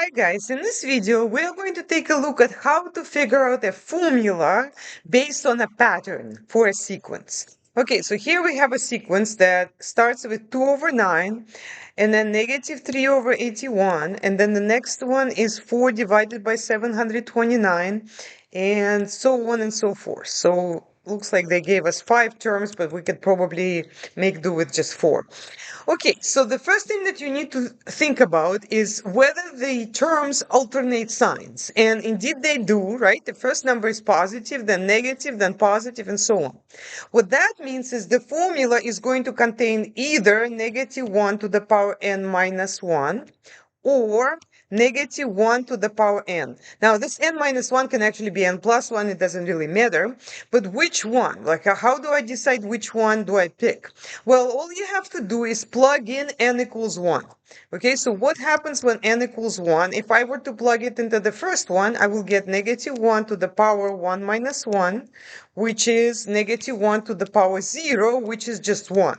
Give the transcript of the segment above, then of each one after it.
Hi guys, in this video we are going to take a look at how to figure out a formula based on a pattern for a sequence. Okay, so here we have a sequence that starts with 2 over 9 and then negative 3 over 81 and then the next one is 4 divided by 729 and so on and so forth. So looks like they gave us 5 terms, but we could probably make do with just 4. Okay, so the first thing that you need to think about is whether the terms alternate signs. And indeed they do, right? The first number is positive, then negative, then positive, and so on. What that means is the formula is going to contain either negative 1 to the power n minus 1 or negative 1 to the power n. Now, this n minus 1 can actually be n plus 1. It doesn't really matter. But which one? Like, how do I decide which one do I pick? Well, all you have to do is plug in n equals 1. Okay, so what happens when n equals 1? If I were to plug it into the first one, I will get negative 1 to the power 1 minus 1, which is negative 1 to the power 0, which is just 1.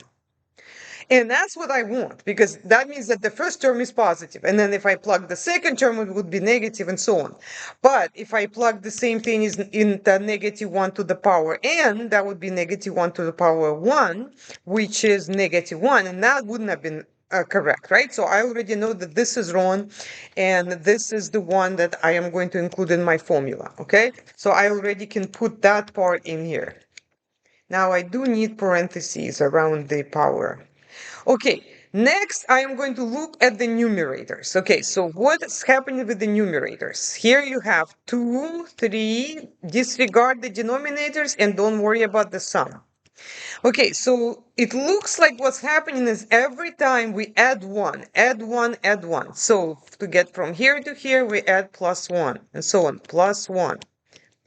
And that's what I want, because that means that the first term is positive. And then if I plug the second term, it would be negative and so on. But if I plug the same thing in the negative 1 to the power n, that would be negative 1 to the power 1, which is negative 1. And that wouldn't have been correct, right? So I already know that this is wrong, and this is the one that I am going to include in my formula, okay? So I already can put that part in here. Now I do need parentheses around the power. Okay, next I am going to look at the numerators. Okay, so what's happening with the numerators? Here you have 2, 3, disregard the denominators and don't worry about the sum. Okay, so it looks like what's happening is every time we add 1, add 1, add 1. So to get from here to here, we add plus 1 and so on, plus 1.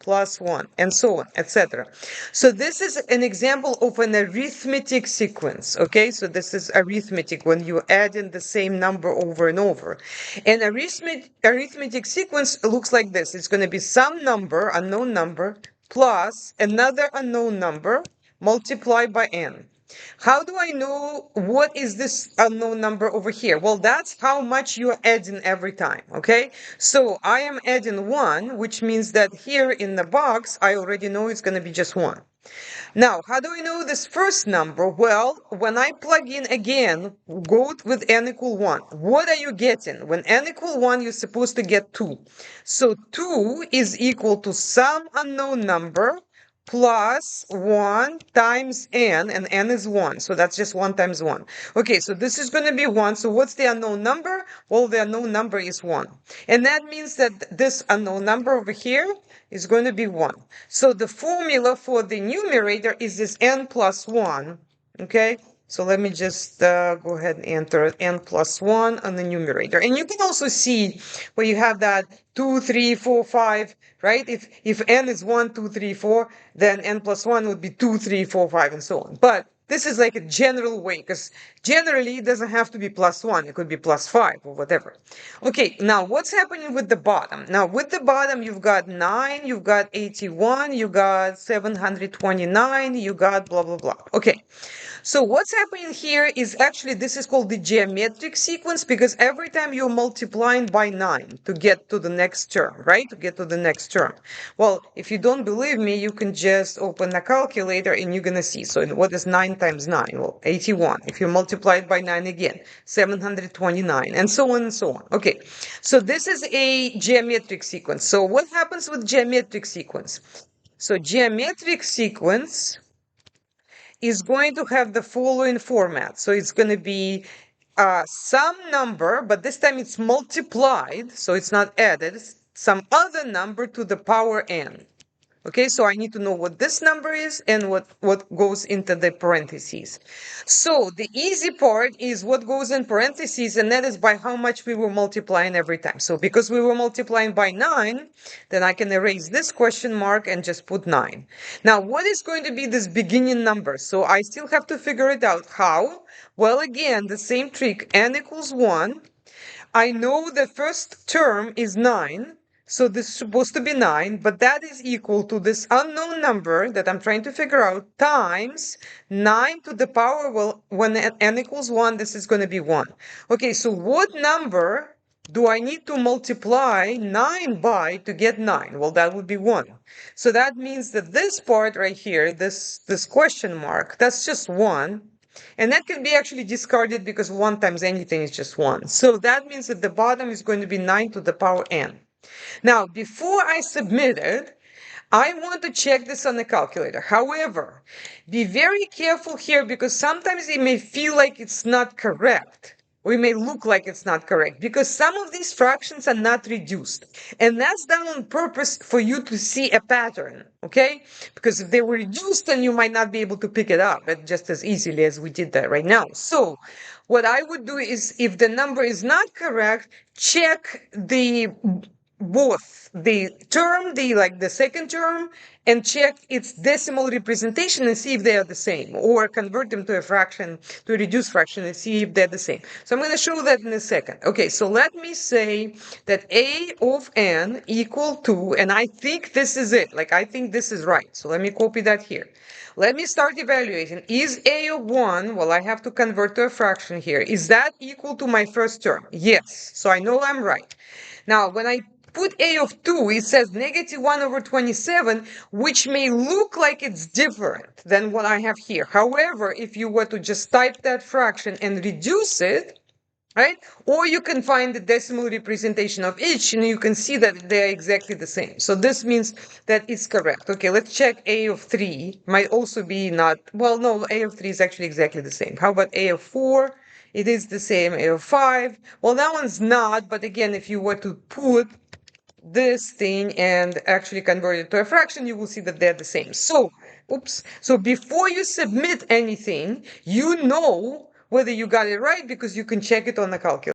Plus 1, and so on, etc. So this is an example of an arithmetic sequence, okay? So this is arithmetic when you add in the same number over and over. And arithmetic sequence looks like this. It's going to be some number, unknown number, plus another unknown number multiplied by n. How do I know what is this unknown number over here? Well, that's how much you're adding every time, okay? So I am adding 1, which means that here in the box, I already know it's going to be just 1. Now, how do I know this first number? Well, when I plug in again, go with n equal 1. What are you getting? When n equal 1, you're supposed to get 2. So 2 is equal to some unknown number plus 1 times n, and n is 1. So that's just 1 times 1. Okay, so this is going to be 1. So what's the unknown number? Well, the unknown number is 1. And that means that this unknown number over here is going to be 1. So the formula for the numerator is this n plus 1. Okay, so let me just go ahead and enter n plus 1 on the numerator. And you can also see where you have that 2, 3, 4, 5, right? If n is 1, 2, 3, 4, then n plus 1 would be 2, 3, 4, 5, and so on. But this is like a general way, because generally it doesn't have to be plus 1. It could be plus 5 or whatever. Okay, now what's happening with the bottom? Now with the bottom, you've got 9, you've got 81, you got 729, you got blah, blah, blah. Okay. So what's happening here is actually this is called the geometric sequence, because every time you're multiplying by 9 to get to the next term, right? To get to the next term. Well, if you don't believe me, you can just open a calculator and you're going to see. So what is 9 times 9? Well, 81. If you multiply it by 9 again, 729, and so on and so on. Okay, so this is a geometric sequence. So what happens with geometric sequence? So geometric sequence is going to have the following format. So it's going to be some number, but this time it's multiplied, so it's not added, some other number to the power n. Okay, so I need to know what this number is and what goes into the parentheses. So the easy part is what goes in parentheses, and that is by how much we were multiplying every time. So because we were multiplying by 9, then I can erase this question mark and just put 9. Now, what is going to be this beginning number? So I still have to figure it out. How? Well, again, the same trick, n equals 1. I know the first term is 9. So this is supposed to be 9, but that is equal to this unknown number that I'm trying to figure out times 9 to the power, well, when n equals 1, this is going to be 1. Okay, so what number do I need to multiply 9 by to get 9? Well, that would be 1. So that means that this part right here, this question mark, that's just 1. And that can be actually discarded because 1 times anything is just 1. So that means that the bottom is going to be 9 to the power n. Now, before I submit it, I want to check this on the calculator. However, be very careful here because sometimes it may feel like it's not correct. Or it may look like it's not correct because some of these fractions are not reduced. And that's done on purpose for you to see a pattern, okay? Because if they were reduced, then you might not be able to pick it up just as easily as we did that right now. So what I would do is if the number is not correct, check both the term, the second term, and check its decimal representation and see if they are the same, or convert them to a fraction, to a reduced fraction, and see if they're the same. So I'm going to show that in a second. Okay, so let me say that a of n equal to, and I think this is it, I think this is right. So let me copy that here. Let me start evaluating. Is a of 1, well, I have to convert to a fraction here. Is that equal to my first term? Yes. So I know I'm right. Now, when I put a of 2, it says negative 1 over 27, which may look like it's different than what I have here. However, if you were to just type that fraction and reduce it, right? Or you can find the decimal representation of each and you can see that they're exactly the same. So this means that it's correct. Okay, let's check a of 3. Might also be not, well, no, a of 3 is actually exactly the same. How about a of 4? It is the same. A of 5. Well, that one's not, but again, if you were to put this thing and actually convert it to a fraction, you will see that they're the same. So, so before you submit anything, you know whether you got it right because you can check it on the calculator.